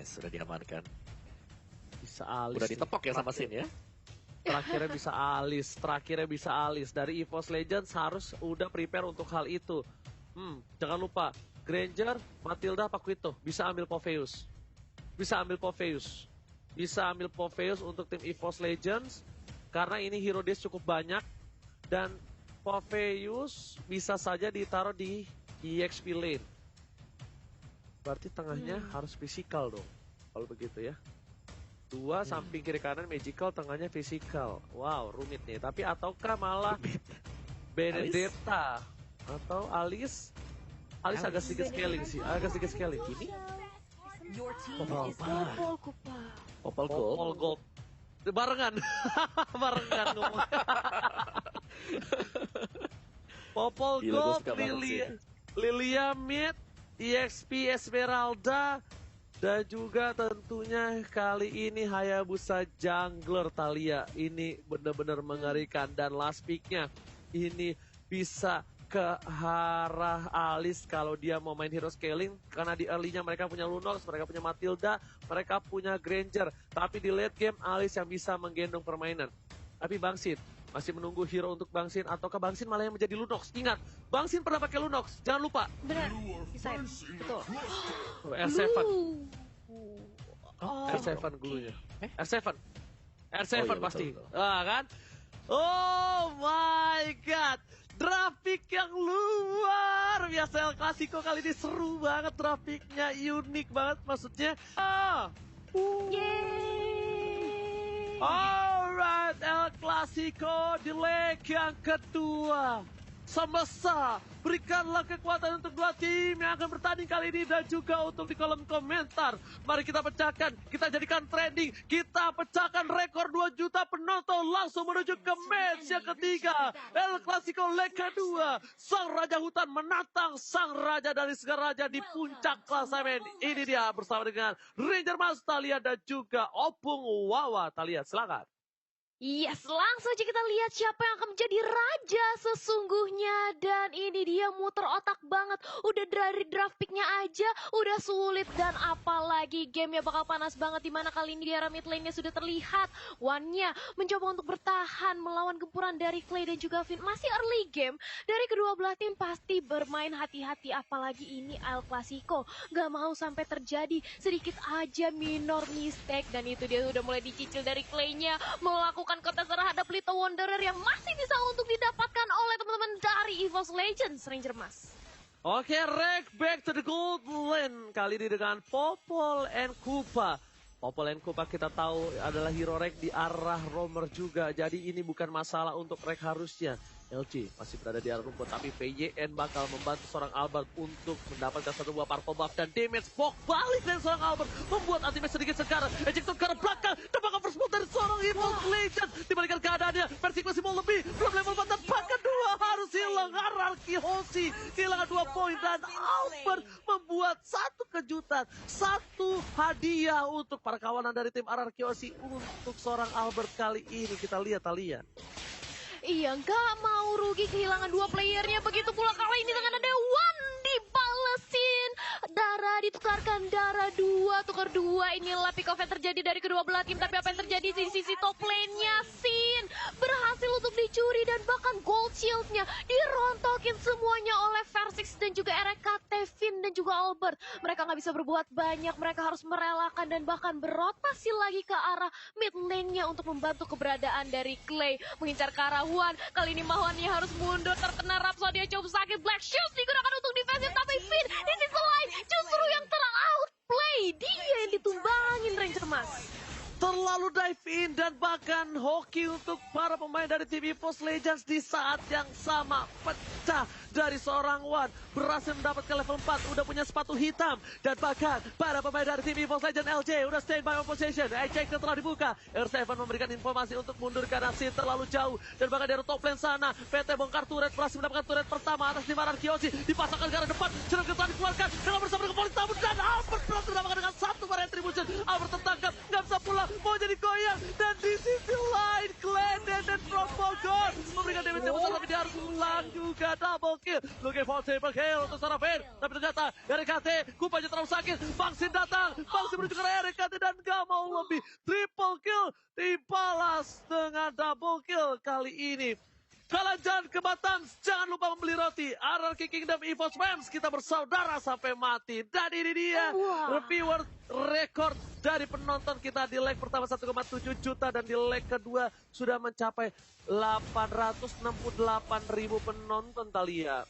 Nice, sudah diamankan. Bisa Alis. Udah ditepok ya sama Sin ya. Terakhirnya bisa Alis. Dari EVOS Legends harus udah prepare untuk hal itu. Jangan lupa, Granger, Matilda, Paquito bisa ambil Popheus. Bisa ambil Popheus untuk tim EVOS Legends. Karena ini hero days cukup banyak. Dan Popheus bisa saja ditaruh di EXP lane. Berarti tengahnya harus fisikal dong. Kalau begitu ya. Dua samping kiri kanan magical, tengahnya fisikal. Wow, rumit nih. Tapi ataukah malah Benedetta atau Alice? Alice agak sedikit scaling sih. Ini Popol Gold. Barengan. Ngomong. Popol Gold, Lilia mid, EXP Esmeralda, dan juga tentunya kali ini Hayabusa Jungler Thalia. Ini benar-benar mengerikan. Dan last pick-nya ini bisa ke arah Alice kalau dia mau main hero scaling. Karena di early-nya mereka punya Lunox, mereka punya Matilda, mereka punya Granger. Tapi di late game Alice yang bisa menggendong permainan. Tapi Bang Sin masih menunggu hero untuk Bang Sin, ataukah Bang Sin malah yang menjadi Lunox? Ingat, Bang Sin pernah pakai Lunox, jangan lupa. Benar, bisa. Betul. R7. R7 glue-nya. R7 pasti. Betul. Kan? Oh my god. Draft pick yang luar biasa. El Clasico kali ini seru banget, draft pick-nya unik banget maksudnya. Yeay. Alright, El Clasico di leg yang kedua. Semesta, berikanlah kekuatan untuk dua tim yang akan bertanding kali ini. Dan juga untuk di kolom komentar, mari kita pecahkan, kita jadikan trending, kita pecahkan rekor 2 juta penonton. Langsung menuju ke match yang ketiga, El Clasico leg kedua. Sang Raja Hutan menantang Sang Raja dari segala raja di puncak klasemen. Ini dia bersama dengan Ranger Mas Thalia dan juga Opung Wawa. Thalia, silakan. Yes, langsung aja kita lihat siapa yang akan menjadi raja sesungguhnya. Dan ini dia muter otak banget. Udah dari draft picknya aja udah sulit. Dan apalagi gamenya bakal panas banget. Dimana kali ini di area mid lane-nya sudah terlihat Wan-nya mencoba untuk bertahan melawan gempuran dari Clay dan juga Finn. Masih early game. Dari kedua belah tim pasti bermain hati-hati. Apalagi ini El Clasico. Gak mau sampai terjadi sedikit aja minor mistake. Dan itu dia udah mulai dicicil dari Clay-nya. Melakukan kontes terhadap Little Wanderer yang masih bisa untuk didapatkan oleh teman-teman dari EVOS Legends, Ranger Mas. Oke, Rek back to the gold lane. Kali ini dengan Popol and Kupa. Popol and Kupa kita tahu adalah hero Rek di arah roamer juga. Jadi ini bukan masalah untuk Rek harusnya. LG masih berada di arah rumput, tapi PYN bakal membantu seorang Albert untuk mendapatkan satu buah purple buff dan damage poke balik dari seorang Albert, membuat ultimate sedikit sekarang. Ejector ke arah belakang, dapatkan first blood dari seorang EVOS Legends. Dibalikan keadaannya, versi masih mau lebih, belum level 4 dan bahkan 2 harus hilang. Hierarchy Hoshi kehilangan 2 poin dan Albert membuat satu kejutan, satu hadiah untuk para kawanan dari tim Hierarchy Hoshi untuk seorang Albert kali ini. Kita lihat Thalia. Iya, nggak mau rugi kehilangan 2 playernya. Begitu pula kali ini dengan ada Wan dibalesin. Darah ditukarkan, darah 2, tukar 2. Inilah pick off yang terjadi dari kedua belah tim. Tapi apa yang terjadi di sisi top lane-nya? Sin berhasil untuk dicuri dan bahkan gold shield-nya dirontokin semuanya oleh Versix dan juga RKT, Finn dan juga Albert. Mereka nggak bisa berbuat banyak. Mereka harus merelakan dan bahkan berotasi lagi ke arah mid lane-nya untuk membantu keberadaan dari Clay. Mengincar ke arah Wan. Kali ini Mahwannya harus mundur, terkena Rhapsody cukup sakit. Black Shoes digunakan untuk defensif, tapi Finn di sisi lain justru yang ter-outplay. Dia yang ditumbangin Ranger Mas. Terlalu dive in dan bahkan hoki untuk para pemain dari tim EVOS Legends di saat yang sama. Pecah dari seorang Wan, berhasil mendapatkan level 4, udah punya sepatu hitam. Dan bahkan para pemain dari tim EVOS Legends LJ udah stand by on position. Ejector telah dibuka, R7 memberikan informasi untuk mundur karena Sin terlalu jauh. Dan bahkan dari top lane sana, PT bongkar turret, berhasil mendapatkan turret pertama atas tim Hierarchy Hoshi. Dipasangkan ke arah depan, sedang telah dikeluarkan dengan bersama dengan polisi tabur. Dan Albert berhasil mendapatkan dengan satu retribution. Albert tertangkap, nggak bisa pulang, mau jadi goyang. Dan di sisi lain, Glenden dan Frog Bogor memberikan damage yang besar, tapi dia harus pulang. depan juga double kill. Looking for triple kill untuk Sarafin. Tapi ternyata RKT, Kupanya terlalu sakit. Bangsin datang, Bangsin menuju ke RKT dan gak mau lebih. Triple kill dibalas dengan double kill kali ini. Kalian jangan ke Batam, jangan lupa membeli roti. RRQ Kingdom EVOS Fans, kita bersaudara sampai mati. Dan ini dia viewer record dari penonton kita di leg pertama 1,7 juta dan di leg kedua sudah mencapai 868.000 penonton Thalia.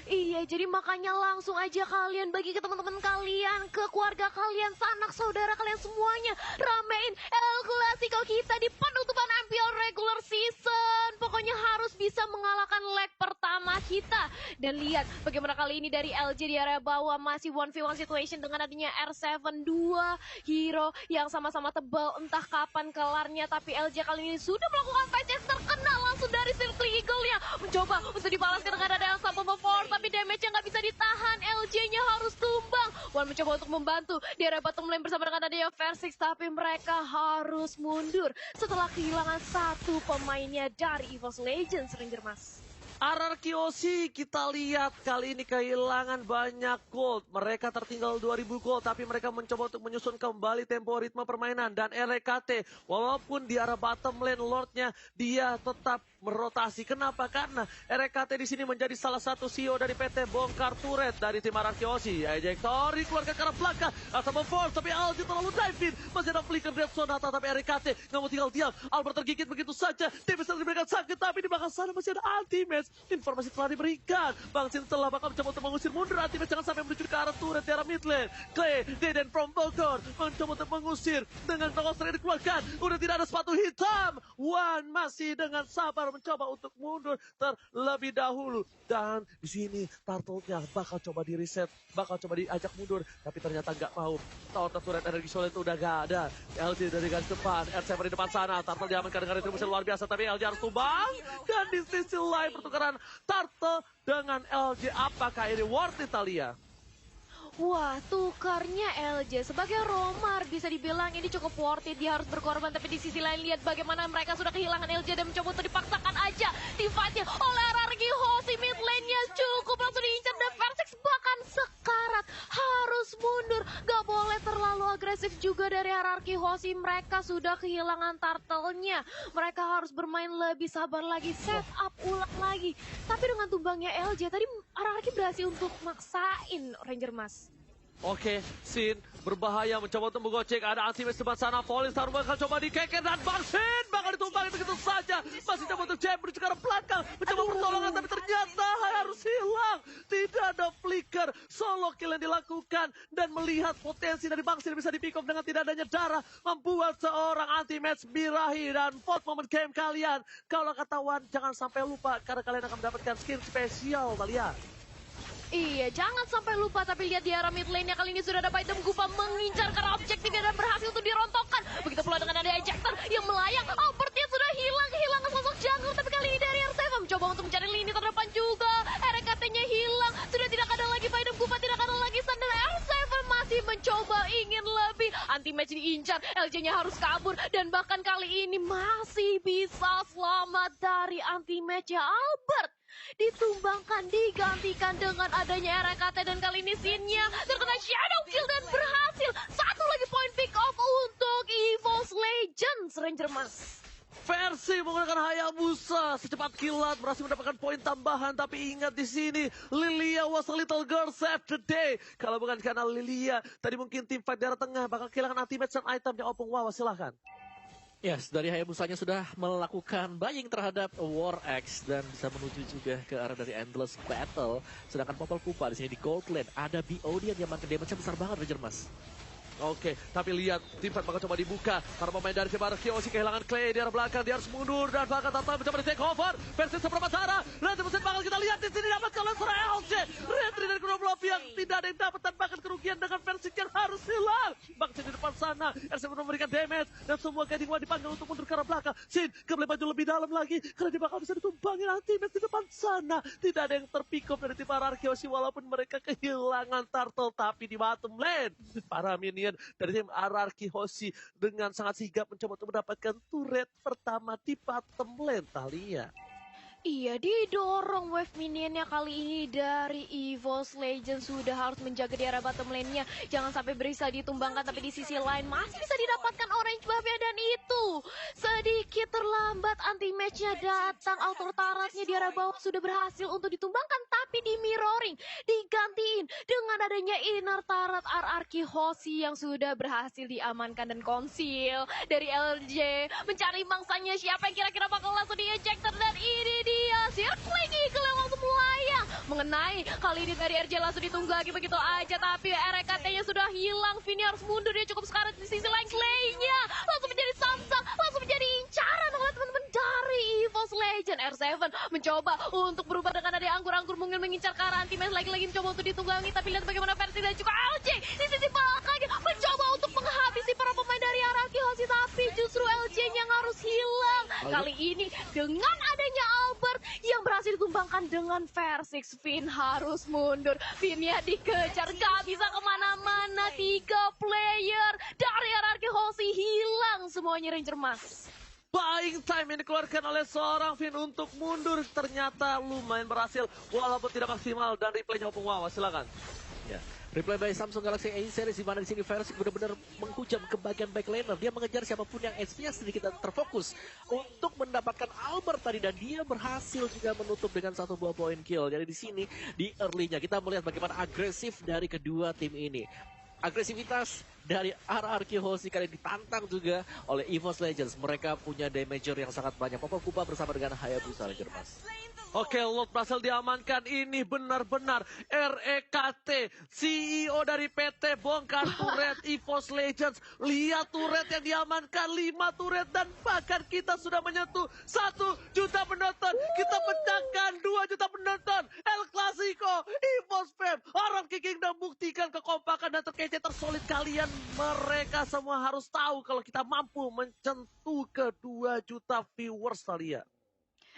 Iya, jadi makanya langsung aja kalian bagi ke teman-teman kalian, ke keluarga kalian, sanak saudara kalian semuanya. Ramein El Clasico kita di penutupan MPL regular season. Pokoknya harus bisa mengalahkan leg pertama kita. Dan lihat bagaimana kali ini dari LG di area bawah masih 1v1 situation dengan adanya R7 2 hero yang sama-sama tebal entah kapan kelarnya. Tapi LG kali ini sudah melakukan fight terkena langsung dari Circle Eagle-nya. Mencoba untuk dibalaskan dengan ada yang Unstoppable Force. Tapi damage-nya nggak bisa ditahan, LJ-nya harus tumbang. Wan mencoba untuk membantu di area bottom lane bersama dengan adanya Versix, tapi mereka harus mundur setelah kehilangan satu pemainnya dari EVOS Legends, Ranger Mas. RRQ kita lihat kali ini kehilangan banyak gold. Mereka tertinggal 2000 gold, tapi mereka mencoba untuk menyusun kembali tempo ritme permainan. Dan RKT, walaupun di arah bottom lane Lordnya, dia tetap merotasi. Kenapa? Karena RKT di sini menjadi salah satu CEO dari PT Bongkar Turret dari tim RRQ. Ejector dikeluarkan ke arah belakang. Asal force, tapi LG terlalu dive in. Masih ada flicker Death Sonata, tapi RKT nggak mau tinggal diam. Albert tergigit begitu saja. Tim bisa diberikan sakit, tapi di belakang sana masih ada ultimate. Informasi telah diberikan. Bangsin telah bakal mencoba untuk mengusir mundur ultimate. Jangan sampai menuju ke arah turret di arah mid lane. Clay, Deden from Bogor mencoba untuk mengusir dengan Tokoster yang dikeluarkan. Udah tidak ada sepatu hitam. Wan masih dengan sabar mencoba untuk mundur terlebih dahulu. Dan di sini Turtle-nya bakal coba di reset, bakal coba diajak mundur, tapi ternyata nggak mau. Tower turret energi solid itu udah nggak ada. LG dari garis depan, R7 di depan sana. Turtle diamankan dengan retribusi luar biasa, tapi LG harus tumbang. Dan di sisi lain pertukaran Turtle dengan LG, apakah ini worth it, Thalia? Wah, tukarnya LJ sebagai Romar bisa dibilang ini cukup worth it. Dia harus berkorban, tapi di sisi lain lihat bagaimana mereka sudah kehilangan LJ dan mencoba untuk dipaksakan aja di fight-nya oleh RRQ. Hosi mid lane-nya cukup langsung diincar dan Versix bahkan sekarat harus mundur. Gak boleh terlalu agresif juga dari RRQ Hosi. Mereka sudah kehilangan turtle-nya. Mereka harus bermain lebih sabar lagi, set up ulang lagi. Tapi dengan tumbangnya LJ tadi RRQ berhasil untuk maksain Ranger Mas. Oke, Sin berbahaya mencoba untuk menggocek. Ada ultimate sebelah sana. Falling Star bakal coba dikeker dan Bangsin bakal ditumpangi begitu saja. Masih coba untuk jam menuju ke arah belakang. Mencoba pertolongan tapi ternyata harus hilang. Tidak ada flicker. Solo kill yang dilakukan. Dan melihat potensi dari Bangsin bisa di-pick off dengan tidak adanya darah. Membuat seorang anti-match birahi. Dan vote moment game kalian. Kalau ketahuan jangan sampai lupa. Karena kalian akan mendapatkan skin spesial, Thalia. Iya, jangan sampai lupa, tapi lihat di arah mid lane-nya kali ini sudah ada item Gupa mengincar karena objektifnya dan berhasil untuk dirontokkan. Begitu pula dengan ada ejector yang melayang. Albertnya sudah hilang sosok jungle, tapi kali ini dari R7 mencoba untuk mencari lini terdepan juga. RKT-nya hilang, sudah tidak ada lagi item Gupa, tidak ada lagi stun dan R7 masih mencoba ingin lebih. Anti-match diincar, LJ-nya harus kabur dan bahkan kali ini masih bisa selamat dari anti-match-nya Albert. Ditumbangkan, digantikan dengan adanya RKT dan kali ini Sin-nya terkena shadow kill dan berhasil. Satu lagi point pick off untuk EVOS Legends, Ranger Mas. Versi menggunakan Hayabusa secepat kilat berhasil mendapatkan poin tambahan, tapi ingat di sini Lilia was a little girl saved the day. Kalau bukan karena Lilia, tadi mungkin tim fight daerah tengah bakal kehilangan anti-match dan itemnya. Opung Wawa, silahkan. Yes, dari Hayabusanya sudah melakukan buying terhadap War X dan bisa menuju juga ke arah dari Endless Battle. Sedangkan Popol Kupa di sini di Gold Lane ada BOD yang diamankan, damage-nya besar banget, Ranger Mas. Oke, tapi lihat tim fight bakal coba dibuka. Para pemain dari tim RRQ kehilangan Clay di arah belakang, dia harus mundur dan bakal Tata mencoba di take over. Versi seberapa cara? Retribusi bakal kita lihat di sini dapat kalian seorang LJ. Retri dari kedua belah pihak tidak ada yang dapat dan bahkan kerugian dengan versi yang harus hilang. Bangsa di depan sana, RC memberikan damage dan semua Guiding One dipanggil untuk mundur ke arah belakang. Sin kembali maju lebih dalam lagi karena dia bakal bisa ditumbangin ultimate di depan sana. Tidak ada yang terpick up dari tim RRQ walaupun mereka kehilangan turtle, tapi di bottom lane para minion dari tim RRQ Hoshi dengan sangat sigap mencoba untuk mendapatkan turret pertama di bottom lane, Thalia. Iya, didorong wave minionnya kali ini dari EVOS Legends. Sudah harus menjaga di area bottom lane-nya. Jangan sampai bisa ditumbangkan, tapi di sisi lain masih bisa didapatkan orange buff-nya. Dan itu sedikit terlambat, anti-match-nya datang. Auto turret-nya di area bawah sudah berhasil untuk ditumbangkan, tapi di mirroring digantiin dengan adanya inner turret RRQ Hoshi yang sudah berhasil diamankan dan konsil dari LJ. Mencari mangsanya siapa yang kira-kira bakal langsung di-ejector, dan ini dia Circling Eagle yang langsung melayang mengenai. Kali ini dari RJ langsung ditunggu lagi begitu aja, tapi RKT-nya sudah hilang. Vini harus mundur, dia cukup sekarat di sisi lain. Clay-nya langsung menjadi samsang, langsung menjadi incaran oleh teman-teman dari EVOS Legend. R7 mencoba untuk berubah dengan ada anggur-anggur, mungkin mengincar ke arah anti-match. Lagi-lagi mencoba untuk ditunggangi, tapi lihat bagaimana versi dan juga LJ di sisi belakangnya mencoba untuk menghabisi para pemain dari RRQ Hoshi, tapi justru LJ yang harus hilang. Kali ini dengan adanya Albert yang berhasil ditumbangkan dengan Versix, Vin harus mundur. Vinnya dikejar, gak bisa kemana-mana. 3 player dari RRQ Hoshi hilang semuanya, Ranger Mas. Buying time yang dikeluarkan oleh seorang Vin untuk mundur ternyata lumayan berhasil walaupun tidak maksimal. Dan replaynya Opung Wawa, silakan. Ya, replay by Samsung Galaxy A series di mana di sini Versix benar-benar menghujam ke bagian back laner. Dia mengejar siapapun yang HP-nya sedikit terfokus untuk mendapatkan Albert tadi, dan dia berhasil juga menutup dengan 1 buah point kill. Jadi di sini di early-nya kita melihat bagaimana agresif dari kedua tim ini. Agresivitas dari RRQ Hoshi kali ditantang juga oleh EVOS Legends. Mereka punya damager yang sangat banyak. Popol Kupa bersama dengan Hayabusa, Ranger Mas. Oke, Lord berhasil diamankan. Ini benar-benar REKT, CEO dari PT bongkar turret EVOS Legends. Lihat turret yang diamankan, 5 turret, dan bahkan kita sudah menyentuh 1 juta penonton. Kita pecahkan 2 juta penonton. El Clasico, EVOS Fam, Arab Kingdom buktikan kekompakan dan terkece tersolid kalian. Mereka semua harus tahu kalau kita mampu mencentuh ke 2 juta viewers kalian.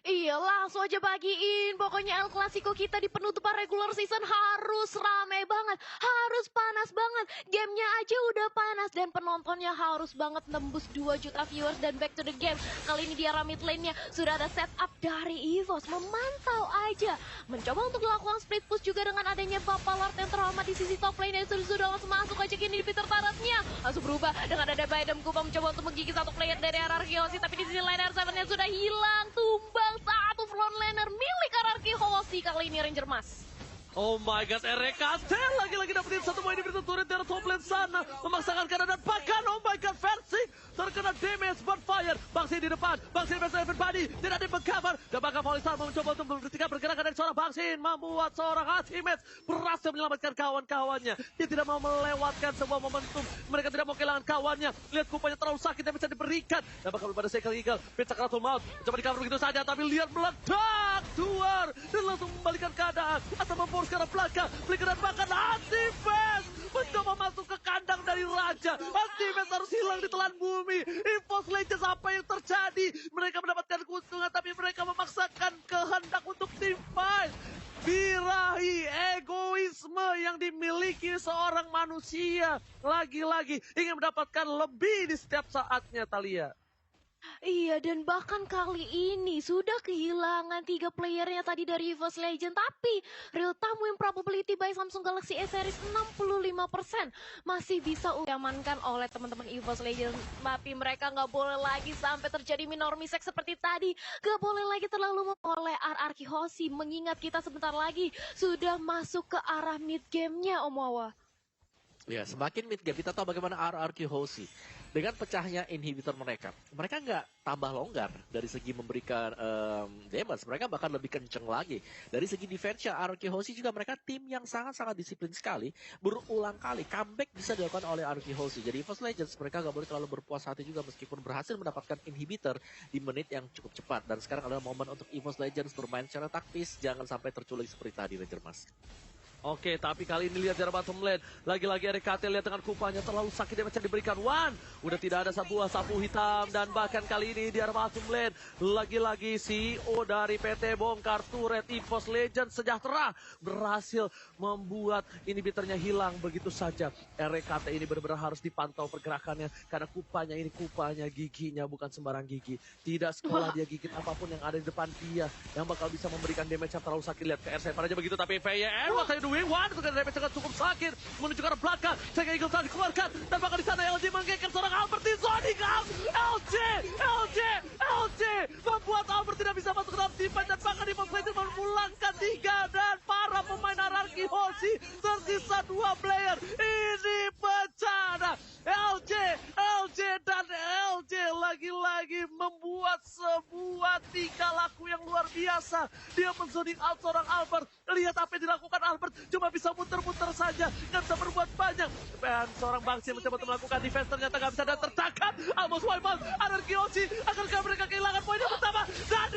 Iya, langsung aja bagiin. Pokoknya El Clasico kita di penutupan regular season harus rame banget, harus panas banget. Gamenya aja udah panas dan penontonnya harus banget nembus 2 juta viewers. Dan back to the game, kali ini di arah mid lane-nya sudah ada setup dari EVOS. Memantau aja, mencoba untuk melakukan split push juga dengan adanya Bapak Lord yang terhormat di sisi top lane. Dan sudah langsung masuk aja kini di Peter Taratnya. Langsung berubah dengan ada Baidam Kupa mencoba untuk menggigit 1 player dari RRQ Hoshi. Tapi di sisi lain R7-nya sudah hilang, tumbang satu frontlaner milik RRQ Hoshi kali ini, Ranger Mas. Oh my god, RKT lagi-lagi dapetin 1 poin di pintu turret dari top lane sana. Memaksakan kanan dan bahkan oh my god, Versix terkena damage fire. Bangsi di depan, Bangsin versus everybody. Tidak ada mengcover. Dan bahkan Polistar mencoba untuk menghentikan pergerakan dari seorang Bangsin. Membuat seorang Ultimate berhasil menyelamatkan kawan-kawannya. Dia tidak mau melewatkan sebuah momentum. Mereka tidak mau kehilangan kawannya. Lihat kupanya terlalu sakit yang bisa diberikan. Dan bahkan pada Cycle Eagle, Pizza Kratul Maut. Coba di cover begitu saja, tapi lihat meledak keluar. Dan langsung membalikan keadaan. Atau membawa sekarang belakang, Flicker dan bahkan Anti-Fans mencoba masuk ke kandang dari Raja. Anti-Fans harus hilang di telan bumi. EVOS Legends, apa yang terjadi? Mereka mendapatkan keuntungan, tapi mereka memaksakan kehendak untuk tim fight. Birahi egoisme yang dimiliki seorang manusia. Lagi-lagi ingin mendapatkan lebih di setiap saatnya, Thalia. Iya, dan bahkan kali ini sudah kehilangan 3 playernya tadi dari EVOS Legend. Tapi real time win probability by Samsung Galaxy A series 65% masih bisa diamankan oleh teman-teman EVOS Legend. Tapi mereka nggak boleh lagi sampai terjadi minor mistake seperti tadi. Nggak boleh lagi terlalu oleh RRQ Hoshi. Mengingat kita sebentar lagi sudah masuk ke arah mid game-nya, Om Wawa. Ya, semakin mid game kita tahu bagaimana RRQ Hoshi dengan pecahnya inhibitor mereka nggak tambah longgar dari segi memberikan damage. Mereka bahkan lebih kenceng lagi dari segi defense-nya. RRQ Hoshi juga mereka tim yang sangat-sangat disiplin sekali. Berulang kali comeback bisa dilakukan oleh RRQ Hoshi. Jadi EVOS Legends mereka nggak boleh terlalu berpuas hati juga meskipun berhasil mendapatkan inhibitor di menit yang cukup cepat. Dan sekarang adalah momen untuk EVOS Legends bermain secara taktis, jangan sampai terculik seperti tadi, Ranger Mas. Oke, tapi kali ini lihat dari bottom lane. Lagi-lagi RKT lihat dengan kupanya terlalu sakit damage yang diberikan. One, udah tidak ada sebuah sapu hitam. Dan bahkan kali ini di arah bottom lane. Lagi-lagi CEO dari PT Bongkar Turret EVOS Legend Sejahtera berhasil membuat inhibitornya hilang begitu saja. RKT ini benar-benar harus dipantau pergerakannya. Karena kupanya ini kupanya giginya bukan sembarang gigi. Tidak sekolah dia gigit apapun yang ada di depan dia. Yang bakal bisa memberikan damage yang terlalu sakit. Lihat ke R7 aja begitu, tapi VYN what are you doing? One, dengan damage yang cukup sakit menuju ke arah belakang. Sega Eagle saat dikeluarkan dan bahkan di sana LG menggeser seorang Albert di Sonic up. LG membuat Albert tidak bisa masuk ke dalam defense dan bahkan di Legend memulangkan 3 dan para pemain Ararki Hoshi tersisa 2 player. Ini bencana. LG dan LG lagi-lagi membuat sebuah tingkah laku yang luar biasa. Dia menzoning out seorang Albert. Lihat apa yang dilakukan Albert, cuma bisa muter-muter saja, nggak bisa berbuat banyak. Dan seorang Bangsi mencoba untuk melakukan defense, ternyata nggak bisa dan tertangkap. Almost wipe out, Anarchy Hoshi, akankah mereka kehilangan poin yang pertama? Dan